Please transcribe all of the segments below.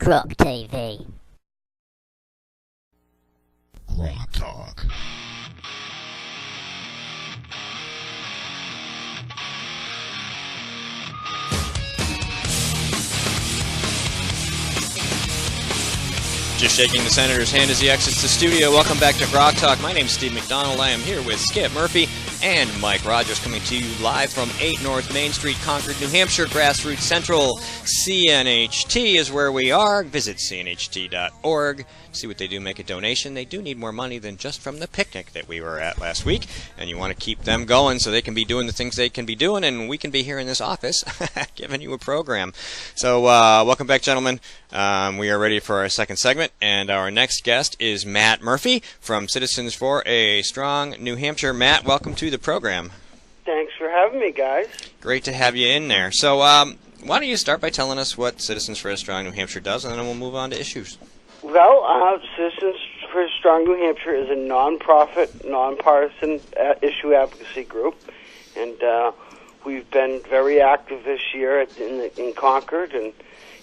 Grok TV. GrokTALK. Just shaking the senator's hand as he exits the studio. Welcome back to GrokTALK. My name's Steve McDonald. I am here with Skip Murphy and Mike Rogers, coming to you live from 8 North Main Street, Concord, New Hampshire, Grassroots Central. CNHT is where we are. Visit cnht.org. See what they do, make a donation. They do need more money than just from the picnic that we were at last week, and you want to keep them going so they can be doing the things they can be doing, and we can be here in this office giving you a program. So welcome back, gentlemen. We are ready for our second segment, and our next guest is Matt Murphy from Citizens for a Strong New Hampshire. Matt, welcome to the program. Thanks for having me, guys. Great to have you in there. So why don't you start by telling us what Citizens for a Strong New Hampshire does, and then we'll move on to issues. Well, Citizens for Strong New Hampshire is a non-profit, non-partisan issue advocacy group, and we've been very active this year in Concord and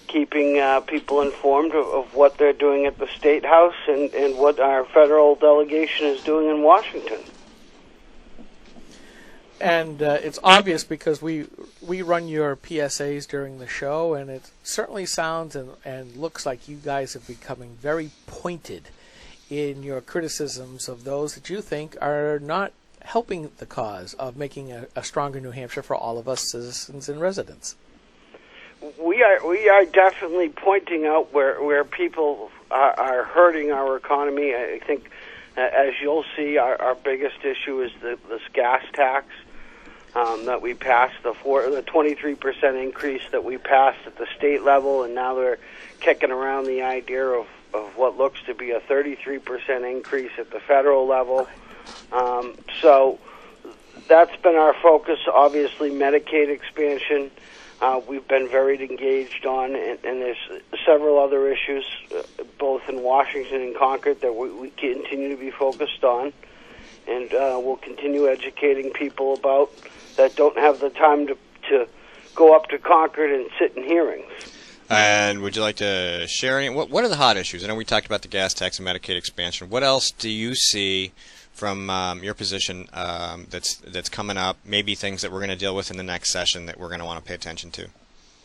keeping people informed of what they're doing at the State House and what our federal delegation is doing in Washington. And it's obvious because we run your PSAs during the show, and it certainly sounds and looks like you guys are becoming very pointed in your criticisms of those that you think are not helping the cause of making a stronger New Hampshire for all of us citizens and residents. We are definitely pointing out where people are hurting our economy. I think, as you'll see, our biggest issue is this gas tax. That we passed, the 23% increase that we passed at the state level, and now they're kicking around the idea of what looks to be a 33% increase at the federal level. So that's been our focus. Obviously, Medicaid expansion we've been very engaged on, and there's several other issues, both in Washington and Concord, that we continue to be focused on, and we'll continue educating people about that don't have the time to go up to Concord and sit in hearings. And would you like to share any? What are the hot issues? I know we talked about the gas tax and Medicaid expansion. What else do you see from your position that's coming up? Maybe things that we're going to deal with in the next session that we're going to want to pay attention to.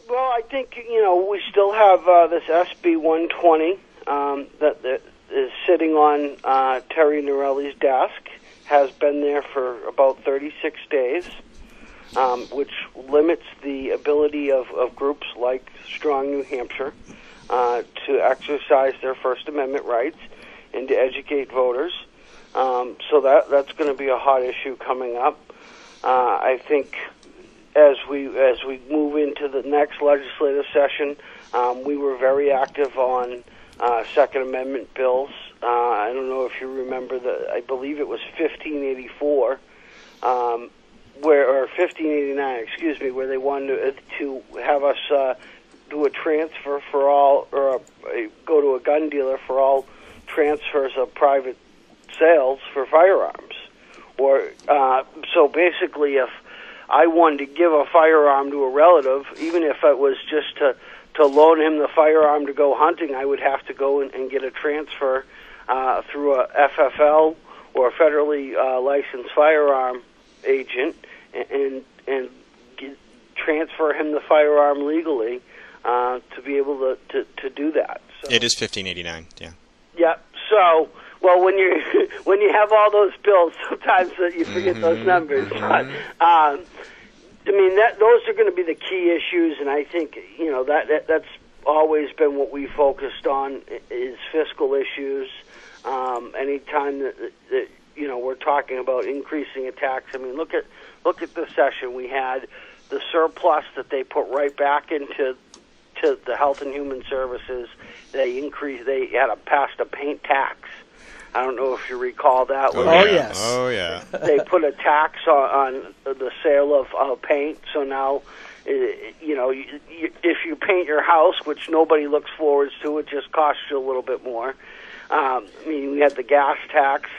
Well, I think we still have this SB 120 that is sitting on Terry Norelli's desk. Has been there for about 36 days. Which limits the ability of groups like Strong New Hampshire to exercise their First Amendment rights and to educate voters. So that's going to be a hot issue coming up. I think as we move into the next legislative session, we were very active on Second Amendment bills. I don't know if you remember I believe it was 1584. Or 1589, excuse me, where they wanted to have us do a transfer for all, or go to a gun dealer for all transfers of private sales for firearms. Or so basically, if I wanted to give a firearm to a relative, even if it was just to loan him the firearm to go hunting, I would have to go and get a transfer through a FFL or a federally licensed firearm agent and transfer him the firearm legally to be able to do that. So, it is 1589, yeah. Yeah. So, well, when you have all those bills, sometimes you forget those numbers. But I mean, those are going to be the key issues, and I think that's always been what we focused on is fiscal issues. Anytime that we're talking about increasing a tax. I mean, look at the session we had, the surplus that they put right back into the Health and Human Services. They had passed a paint tax. I don't know if you recall that. Yes. Oh yeah. They put a tax on the sale of paint. So now, if you paint your house, which nobody looks forward to, it just costs you a little bit more. We had the gas tax.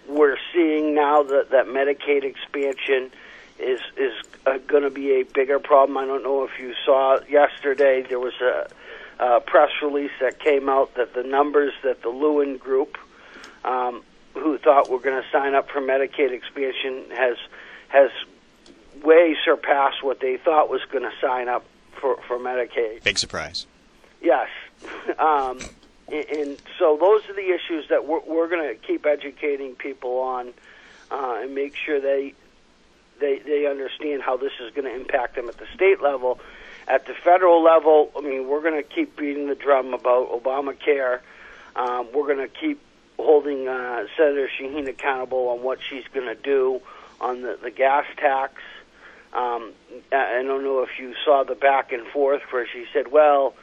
We're seeing now that Medicaid expansion is going to be a bigger problem. I don't know if you saw yesterday there was press release that came out that the numbers that the Lewin Group, who thought we're going to sign up for Medicaid expansion, has way surpassed what they thought was going to sign up for Medicaid. Big surprise. Yes. And so those are the issues that we're going to keep educating people on and make sure they understand how this is going to impact them at the state level. At the federal level, I mean, we're going to keep beating the drum about Obamacare. We're going to keep holding Senator Shaheen accountable on what she's going to do on the gas tax. I don't know if you saw the back and forth where she said, well,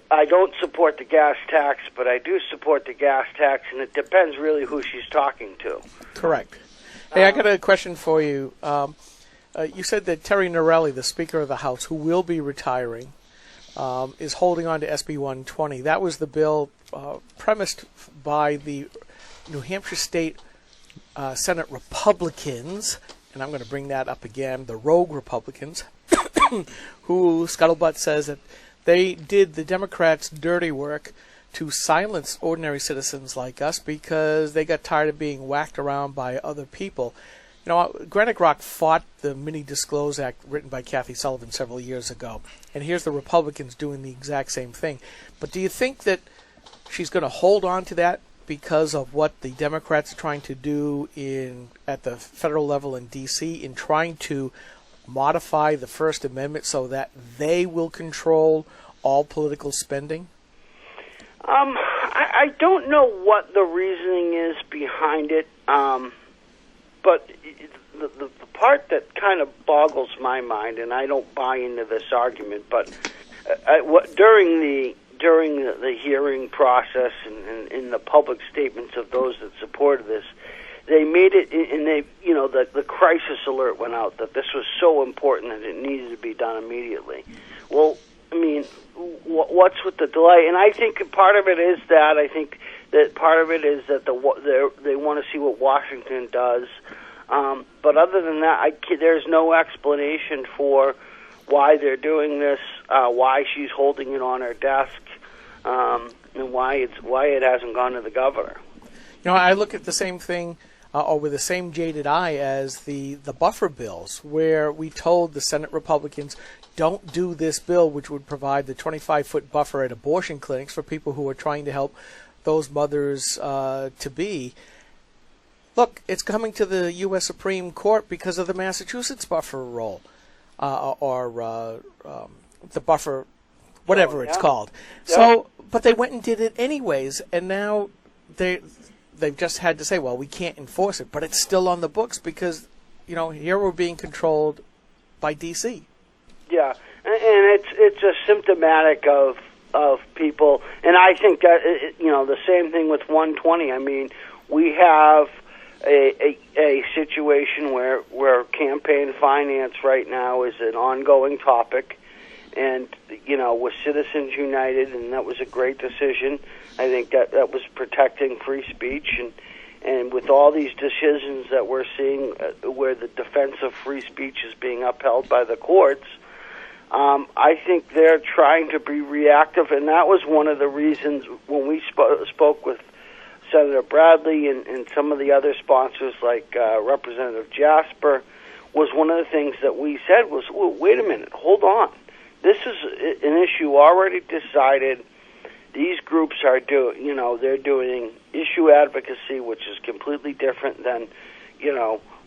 I don't support the gas tax, but I do support the gas tax, and it depends really who she's talking to. Correct. Hey, I got a question for you. You said that Terry Norelli, the Speaker of the House, who will be retiring, is holding on to SB 120. That was the bill premised by the New Hampshire State Senate Republicans, and I'm going to bring that up again, the rogue Republicans, who Scuttlebutt says that they did the Democrats' dirty work to silence ordinary citizens like us because they got tired of being whacked around by other people. You know, Granite Rock fought the Mini Disclose Act written by Kathy Sullivan several years ago, and here's the Republicans doing the exact same thing. But do you think that she's going to hold on to that because of what the Democrats are trying to do at the federal level in D.C. in trying to modify the First Amendment so that they will control all political spending? I don't know what the reasoning is behind it, but the part that kind of boggles my mind, and I don't buy into this argument, but during the hearing process and in the public statements of those that supported this, they made it, and the crisis alert went out that this was so important that it needed to be done immediately. Well, I mean, what's with the delay? And I think part of it is that. I think that part of it is that they want to see what Washington does. But other than that, there's no explanation for why they're doing this, why she's holding it on her desk, and why it hasn't gone to the governor. You know, I look at the same thing, or with the same jaded eye as the buffer bills, where we told the Senate Republicans, don't do this bill, which would provide the 25-foot buffer at abortion clinics for people who are trying to help those mothers to be. Look, it's coming to the U.S. Supreme Court because of the Massachusetts buffer rule, or the buffer, whatever it's called. Yeah. So, but they went and did it anyways, and now they've just had to say, well, we can't enforce it, but it's still on the books because, you know, here we're being controlled by D.C. Yeah, and it's a symptomatic of people, and I think that the same thing with 120. I mean, we have a situation where campaign finance right now is an ongoing topic, and with Citizens United, and that was a great decision. I think that was protecting free speech, and with all these decisions that we're seeing where the defense of free speech is being upheld by the courts, I think they're trying to be reactive, and that was one of the reasons when we spoke with Senator Bradley and some of the other sponsors like Representative Jasper, was one of the things that we said was, well, wait a minute, hold on. This is an issue already decided. These groups are they're doing issue advocacy, which is completely different than,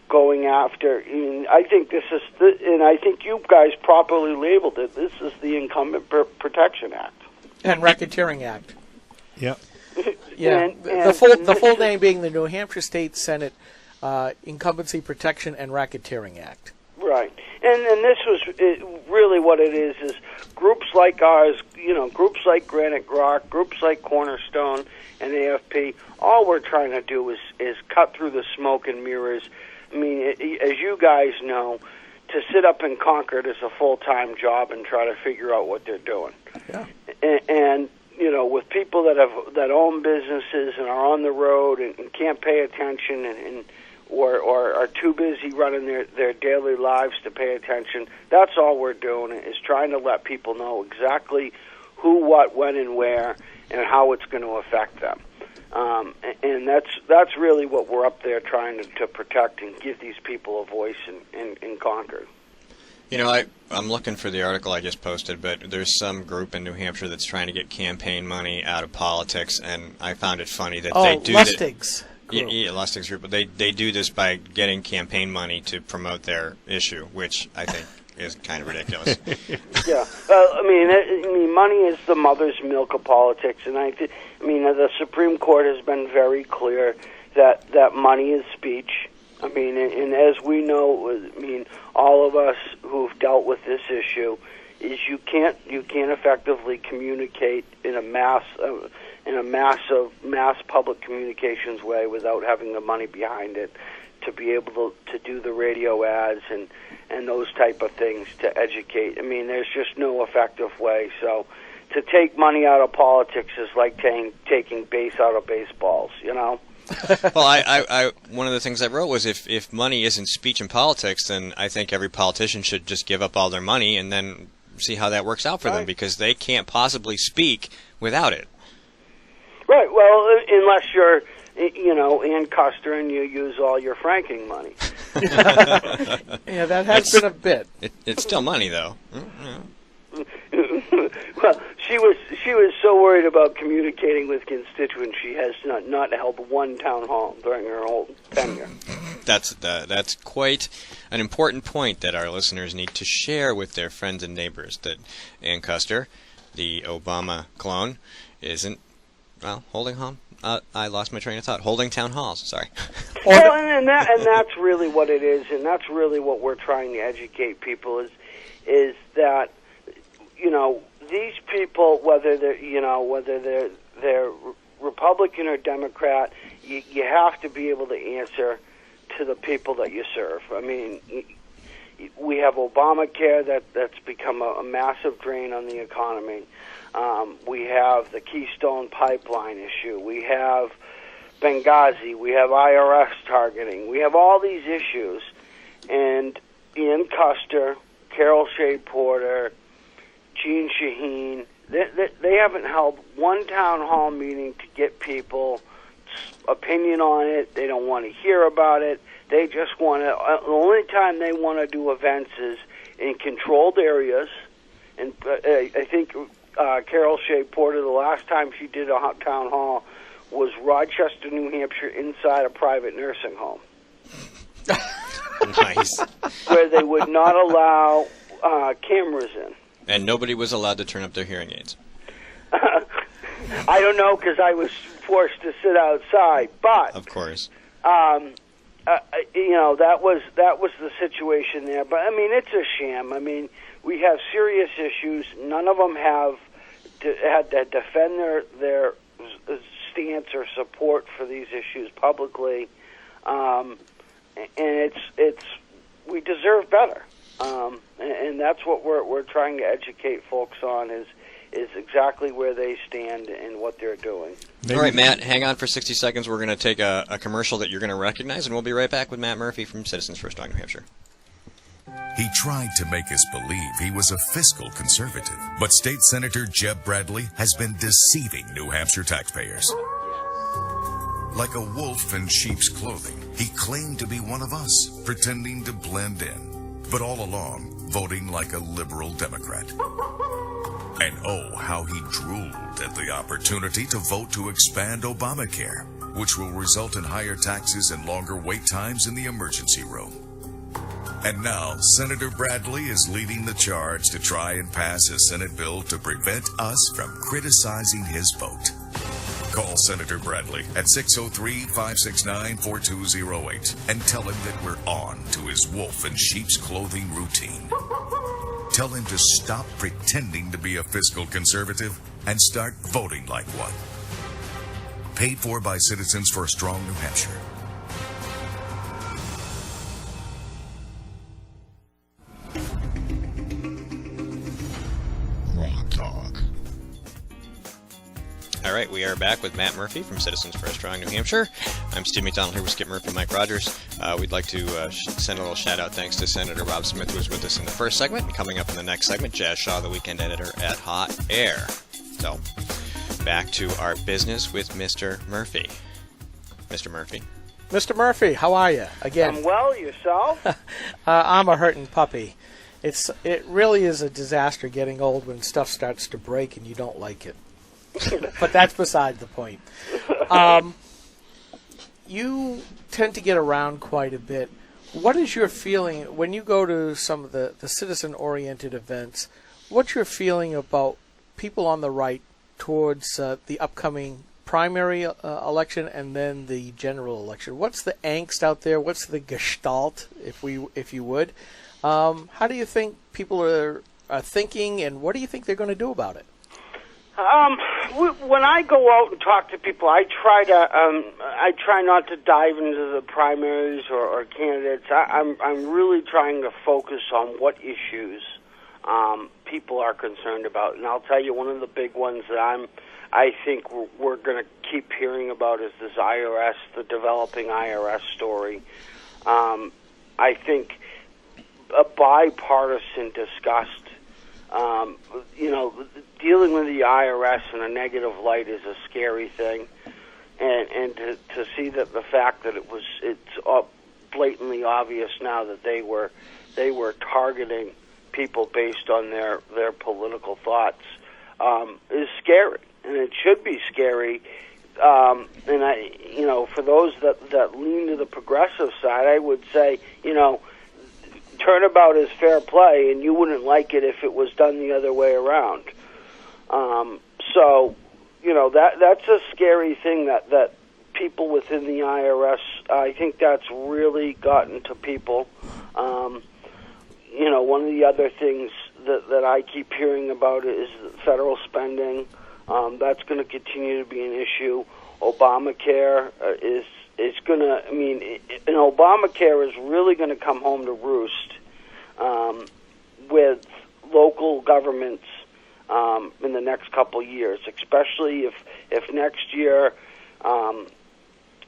going after. And I think and I think you guys properly labeled it. This is the Incumbent Protection Act and Racketeering Act. Yep. Yeah, the full name being the New Hampshire State Senate Incumbency Protection and Racketeering Act. Right, and this was really what it is groups like ours, groups like Granite Rock, groups like Cornerstone and AFP. All we're trying to do is cut through the smoke and mirrors. I mean, as you guys know, to sit up in Concord is a full-time job and try to figure out what they're doing. Yeah, and with people that own businesses and are on the road and can't pay attention or are too busy running their daily lives to pay attention, that's all we're doing is trying to let people know exactly who, what, when, and where, and how it's going to affect them. And that's really what we're up there trying to protect and give these people a voice in Concord. You know, I'm looking for the article I just posted, but there's some group in New Hampshire that's trying to get campaign money out of politics, and I found it funny that they do Lustig's group. Yeah, Lustig's group, but they do this by getting campaign money to promote their issue, which I think is kind of ridiculous. Yeah, I mean, money is the mother's milk of politics, and the Supreme Court has been very clear that money is speech. I mean, and as we know, I mean, all of us who've dealt with this issue, is you can't effectively communicate in a mass public communications way without having the money behind it to be able to do the radio ads and those type of things to educate. I mean, there's just no effective way. So to take money out of politics is like taking base out of baseballs, you know? Well, I one of the things I wrote was if money isn't speech in politics, then I think every politician should just give up all their money and then see how that works out for them, because they can't possibly speak without it. Right. Well, unless you're, Ann Custer and you use all your franking money. Yeah, that has been a bit. It's still money, though. Well, she was so worried about communicating with constituents, she has not held one town hall during her whole tenure. That's quite an important point that our listeners need to share with their friends and neighbors, that Ann Custer, the Obama clone, isn't, well, holding home. I lost my train of thought. Holding town halls, sorry. Well, and that's really what it is, and that's really what we're trying to educate people is that, these people, whether they're Republican or Democrat, you have to be able to answer to the people that you serve. I mean, we have Obamacare that's become a massive drain on the economy. We have the Keystone Pipeline issue. We have Benghazi. We have IRS targeting. We have all these issues. And Ian Custer, Carol Shea Porter, Gene Shaheen, they haven't held one town hall meeting to get people's opinion on it. They don't want to hear about it. They just want to, the only time they want to do events is in controlled areas. And I think Carol Shea Porter, the last time she did a town hall was Rochester, New Hampshire, inside a private nursing home. Nice. Where they would not allow cameras in. And nobody was allowed to turn up their hearing aids. I don't know, because I was forced to sit outside. But of course, that was the situation there. But I mean, it's a sham. I mean, we have serious issues. None of them have had to defend their stance or support for these issues publicly, and it's we deserve better. And that's what we're trying to educate folks on is exactly where they stand and what they're doing. All right, Matt, hang on for 60 seconds. We're going to take a commercial that you're going to recognize, and we'll be right back with Matt Murphy from Citizens for a Strong New Hampshire. He tried to make us believe he was a fiscal conservative, but State Senator Jeb Bradley has been deceiving New Hampshire taxpayers. Like a wolf in sheep's clothing, he claimed to be one of us, pretending to blend in. But all along, voting like a liberal Democrat. And oh, how he drooled at the opportunity to vote to expand Obamacare, which will result in higher taxes and longer wait times in the emergency room. And now, Senator Bradley is leading the charge to try and pass a Senate bill to prevent us from criticizing his vote. Call Senator Bradley at 603-569-4208 and tell him that we're on to his wolf in sheep's clothing routine. Tell him to stop pretending to be a fiscal conservative and start voting like one. Paid for by Citizens for a Strong New Hampshire. GrokTALK. All right, we are back with Matt Murphy from Citizens for a Strong New Hampshire. I'm Steve McDonald here with Skip Murphy and Mike Rogers. We'd like to send a little shout-out thanks to Senator Rob Smith, who was with us in the first segment. And coming up in the next segment, Jazz Shaw, the weekend editor at Hot Air. So, back to our business with Mr. Murphy. Mr. Murphy. Mr. Murphy, how are you? Again. I'm well, yourself? I'm a hurting puppy. It really is a disaster getting old when stuff starts to break and you don't like it. But that's beside the point. You tend to get around quite a bit. What is your feeling when you go to some of the citizen-oriented events? What's your feeling about people on the right towards the upcoming primary election and then the general election? What's the angst out there? What's the gestalt, if you would? How do you think people are thinking, and what do you think they're going to do about it? When I go out and talk to people, I try not to dive into the primaries or candidates. I'm really trying to focus on what issues people are concerned about, and I'll tell you one of the big ones that I think we're going to keep hearing about is this IRS, the developing IRS story. I think a bipartisan disgust. Dealing with the IRS in a negative light is a scary thing, and to see that the fact that it's blatantly obvious now that they were targeting people based on their political thoughts is scary, and it should be scary. And for those that lean to the progressive side, I would say, turnabout is fair play, and you wouldn't like it if it was done the other way around. That's a scary thing that people within the IRS, I think that's really gotten to people. One of the other things that I keep hearing about is federal spending. That's going to continue to be an issue. Obamacare is going to, and Obamacare is really going to come home to roost with local governments in the next couple of years, especially if next year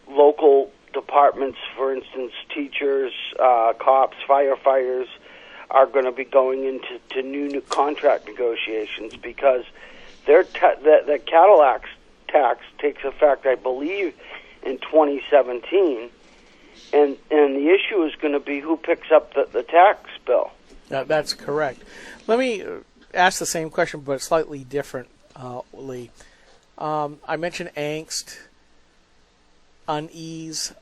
local departments, for instance, teachers, cops, firefighters, are going to be going into new contract negotiations because the Cadillac tax takes effect, I believe, in 2017, and the issue is going to be who picks up the tax bill. That's correct. Let me ask the same question, but slightly different, Lee. I mentioned angst, unease.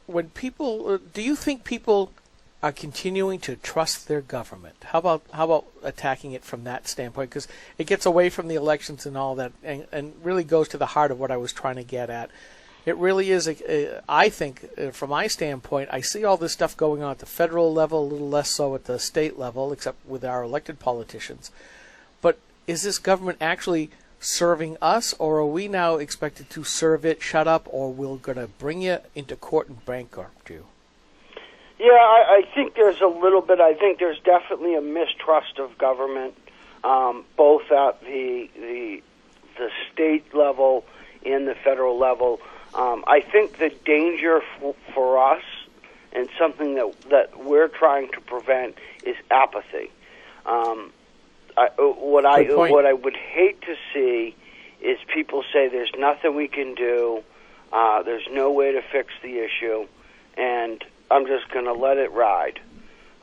Do you think people are continuing to trust their government? How about attacking it from that standpoint? Because it gets away from the elections and all that, and really goes to the heart of what I was trying to get at. It really is, I think, from my standpoint, I see all this stuff going on at the federal level, a little less so at the state level, except with our elected politicians. But is this government actually serving us, or are we now expected to serve it, shut up, or we're going to bring you into court and bankrupt you? Yeah, I think there's a little bit. I think there's definitely a mistrust of government, both at the state level and the federal level. I think the danger for us, and something that we're trying to prevent, is apathy. What I would hate to see is people say there's nothing we can do, there's no way to fix the issue, and I'm just going to let it ride.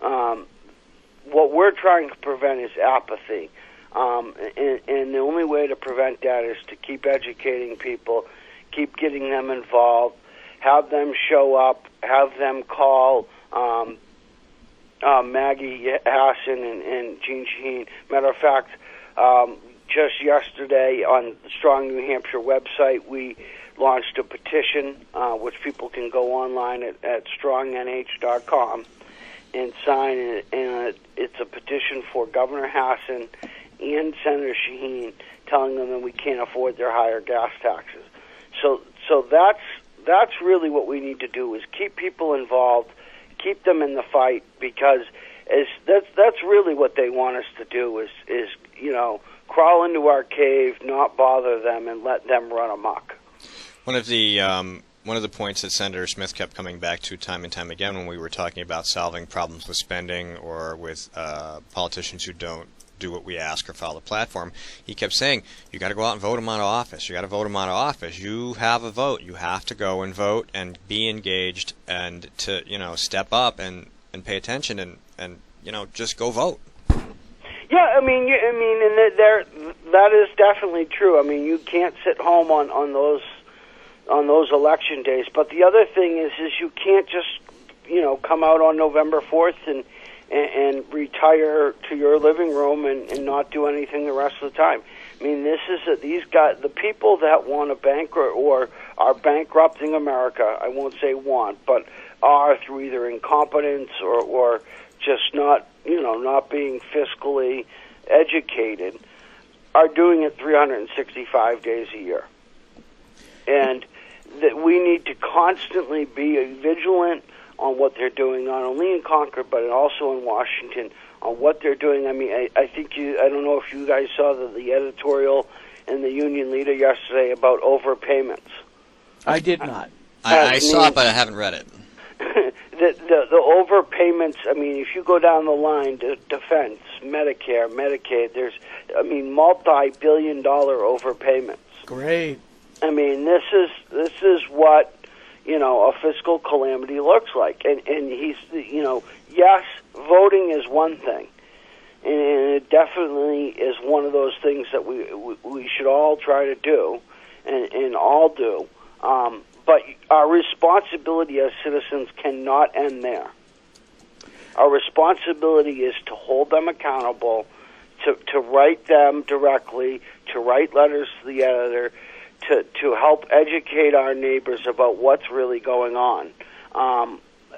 What we're trying to prevent is apathy, and the only way to prevent that is to keep educating people, keep getting them involved, have them show up, have them call Maggie Hassan and Jean Shaheen. Matter of fact, just yesterday on the Strong New Hampshire website, we launched a petition, which people can go online at strongnh.com and sign it. And it's a petition for Governor Hassan and Senator Shaheen, telling them that we can't afford their higher gas taxes. So that's really what we need to do, is keep people involved, keep them in the fight, because that's really what they want us to do is crawl into our cave, not bother them, and let them run amok. One of the points that Senator Smith kept coming back to time and time again when we were talking about solving problems with spending or with politicians who don't do what we ask or follow the platform. He kept saying, you got to go out and vote him out of office. You got to vote him out of office. You have a vote. You have to go and vote and be engaged and to, step up and pay attention and just go vote. Yeah, and that is definitely true. I mean, you can't sit home on those election days. But the other thing is you can't just come out on November 4th and retire to your living room and not do anything the rest of the time. I mean, these guys, the people that want to bankrupt or are bankrupting America. I won't say want, but are through either incompetence or just not being fiscally educated, are doing it 365 days a year. And that we need to constantly be vigilant on what they're doing, not only in Concord, but also in Washington, on what they're doing. I mean, I think I don't know if you guys saw the editorial in the Union Leader yesterday about overpayments. I did not. I saw it, but I haven't read it. The overpayments, I mean, if you go down the line, defense, Medicare, Medicaid, there's, multi-billion-dollar overpayments. Great. I mean, this is what, a fiscal calamity looks like. And he's, yes, voting is one thing. And it definitely is one of those things that we should all try to do and all do. But our responsibility as citizens cannot end there. Our responsibility is to hold them accountable, to write them directly, to write letters to the editor, to help educate our neighbors about what's really going on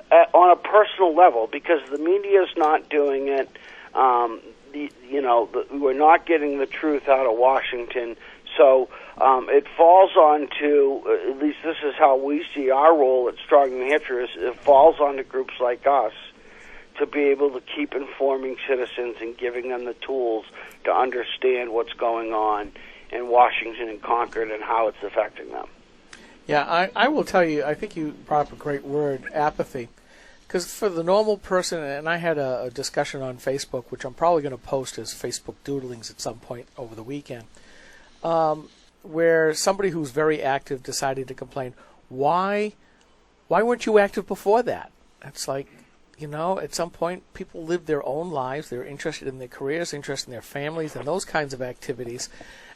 a personal level, because the media is not doing it. We're not getting the truth out of Washington. So it falls on to, at least this is how we see our role at Strong New Hampshire, is it falls on to groups like us to be able to keep informing citizens and giving them the tools to understand what's going on in Washington and Concord and how it's affecting them. Yeah, I will tell you, I think you brought up a great word, apathy. Because for the normal person, and I had a discussion on Facebook, which I'm probably going to post as Facebook doodlings at some point over the weekend, where somebody who's very active decided to complain, why weren't you active before that? It's like, at some point people live their own lives, they're interested in their careers, interested in their families and those kinds of activities,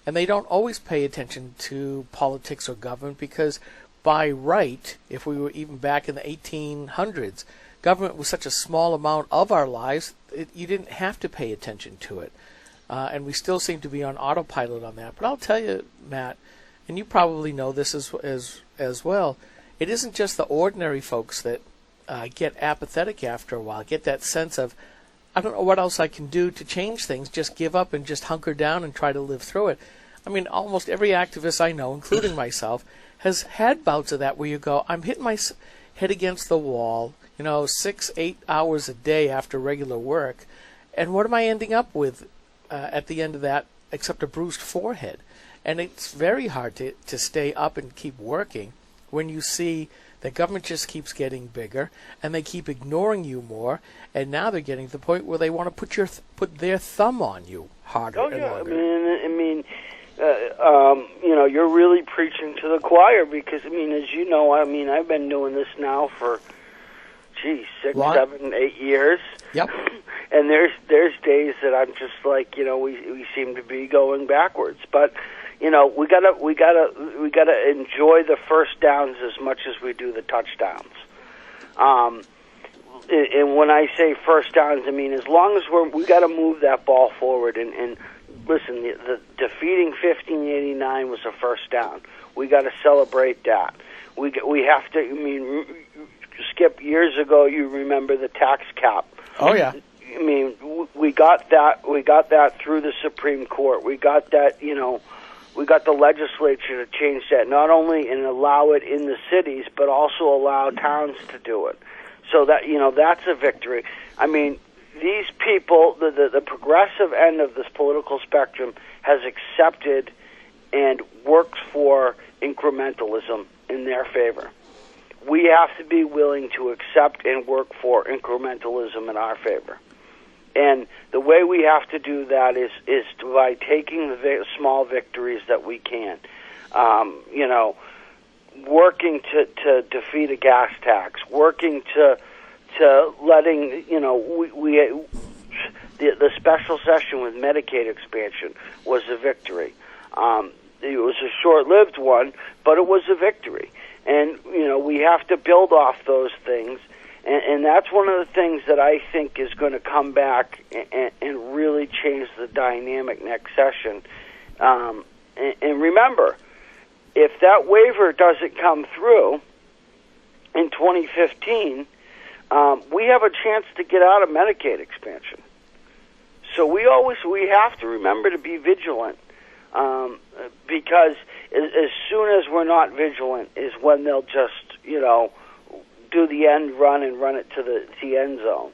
and they don't always pay attention to politics or government because by right, if we were even back in the 1800s, government was such a small amount of our lives, you didn't have to pay attention to it. And we still seem to be on autopilot on that. But I'll tell you, Matt, and you probably know this as well, it isn't just the ordinary folks that get apathetic after a while, get that sense of, I don't know what else I can do to change things, just give up and just hunker down and try to live through it. I mean, almost every activist I know, including myself, has had bouts of that where you go, I'm hitting my head against the wall, 6-8 hours a day after regular work, and what am I ending up with at the end of that except a bruised forehead? And it's very hard to stay up and keep working when you see the government just keeps getting bigger and they keep ignoring you more, and now they're getting to the point where they want to put their thumb on you harder and longer. You're really preaching to the choir because, as you know, I've been doing this now for, 6, 7, 8 years. Yep. And there's days that I'm just like, we seem to be going backwards. But, we gotta enjoy the first downs as much as we do the touchdowns. And when I say first downs, as long as we got to move that ball forward. And listen, the defeating 1589 was a first down. We got to celebrate that. We have to. Skip, years ago, you remember the tax cap. Oh yeah. We got that. We got that through the Supreme Court. We got that. We got the legislature to change that, not only and allow it in the cities, but also allow towns to do it. So that that's a victory. These people, the progressive end of this political spectrum, has accepted and works for incrementalism in their favor. We have to be willing to accept and work for incrementalism in our favor. And the way we have to do that is by taking the small victories that we can. Working to defeat a gas tax, working to letting, the special session with Medicaid expansion was a victory. It was a short-lived one, but it was a victory. And, we have to build off those things. And that's one of the things that I think is going to come back and really change the dynamic next session. And remember, if that waiver doesn't come through in 2015, we have a chance to get out of Medicaid expansion. So we have to remember to be vigilant, because as soon as we're not vigilant is when they'll just, do the end run and run it to the end zone.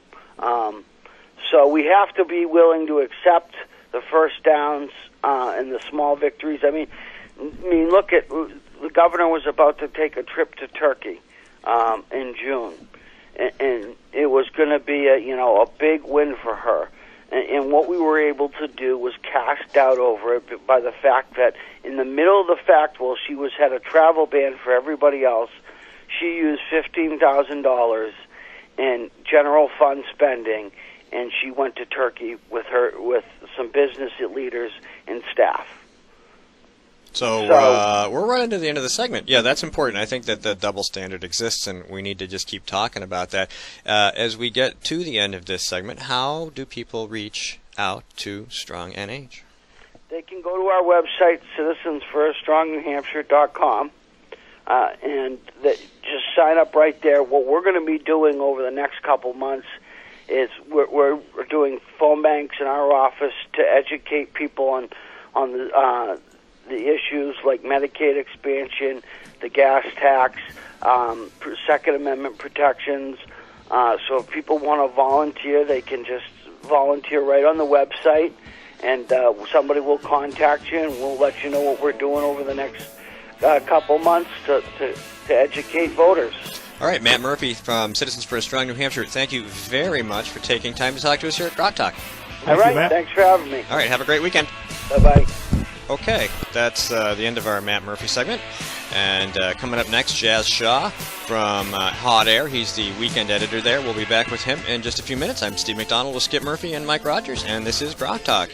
So we have to be willing to accept the first downs and the small victories. I mean, look at the governor was about to take a trip to Turkey in June, and it was going to be a big win for her. And what we were able to do was cast doubt over it by the fact that in the middle of the fact, while she had a travel ban for everybody else, she used $15,000 in general fund spending, and she went to Turkey with some business leaders and staff. So we're running to the end of the segment. Yeah, that's important. I think that the double standard exists, and we need to just keep talking about that. As we get to the end of this segment, how do people reach out to Strong NH? They can go to our website, citizensforastrongnewhampshire.com, and just sign up right there. What we're going to be doing over the next couple months is we're doing phone banks in our office to educate people on the issues like Medicaid expansion, the gas tax, Second Amendment protections. So if people want to volunteer, they can just volunteer right on the website, and somebody will contact you, and we'll let you know what we're doing over the next couple months to educate voters. All right, Matt Murphy from Citizens for a Strong New Hampshire, thank you very much for taking time to talk to us here at GrokTALk. All right, thanks for having me. All right, have a great weekend. Bye-bye. Okay, that's the end of our Matt Murphy segment. And coming up next, Jazz Shaw from Hot Air. He's the weekend editor there. We'll be back with him in just a few minutes. I'm Steve McDonald with Skip Murphy and Mike Rogers, and this is GrokTALk.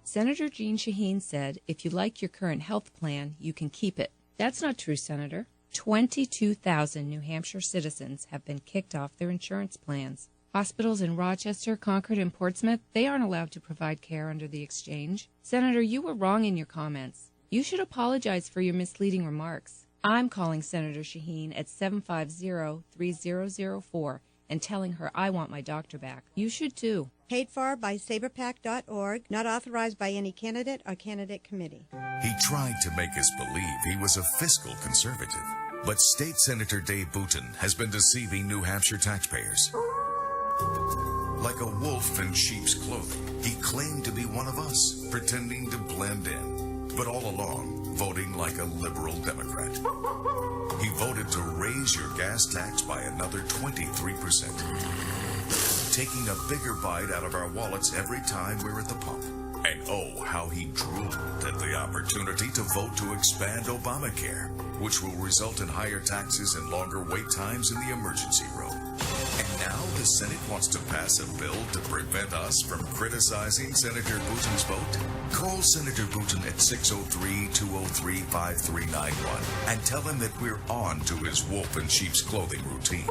Senator Jeanne Shaheen said, if you like your current health plan, you can keep it. That's not true, Senator. 22,000 New Hampshire citizens have been kicked off their insurance plans. Hospitals in Rochester, Concord, and Portsmouth, they aren't allowed to provide care under the exchange. Senator, you were wrong in your comments. You should apologize for your misleading remarks. I'm calling Senator Shaheen at 750-3004 and telling her I want my doctor back. You should too. Paid for by saberpac.org, not authorized by any candidate or candidate committee. He tried to make us believe he was a fiscal conservative, but State Senator Dave Booten has been deceiving New Hampshire taxpayers. Like a wolf in sheep's clothing, he claimed to be one of us, pretending to blend in, but all along, voting like a liberal Democrat. He voted to raise your gas tax by another 23%. Taking a bigger bite out of our wallets every time we're at the pump. And oh, how he drooled at the opportunity to vote to expand Obamacare, which will result in higher taxes and longer wait times in the emergency room. And now the Senate wants to pass a bill to prevent us from criticizing Senator Booten's vote? Call Senator Booten at 603-203-5391 and tell him that we're on to his wolf in sheep's clothing routine.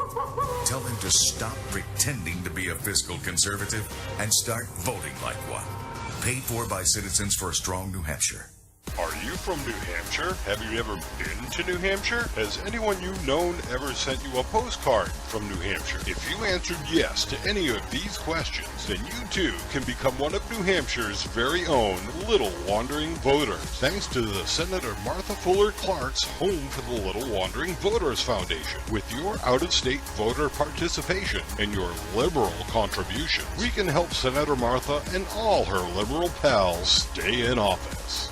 Tell him to stop pretending to be a fiscal conservative and start voting like one. Paid for by Citizens for a Strong New Hampshire. Are you from New Hampshire? Have you ever been to New Hampshire? Has anyone you've known ever sent you a postcard from New Hampshire? If you answered yes to any of these questions, then you too can become one of New Hampshire's very own Little Wandering Voters, thanks to the Senator Martha Fuller Clark's Home for the Little Wandering Voters Foundation. With your out-of-state voter participation and your liberal contribution, we can help Senator Martha and all her liberal pals stay in office.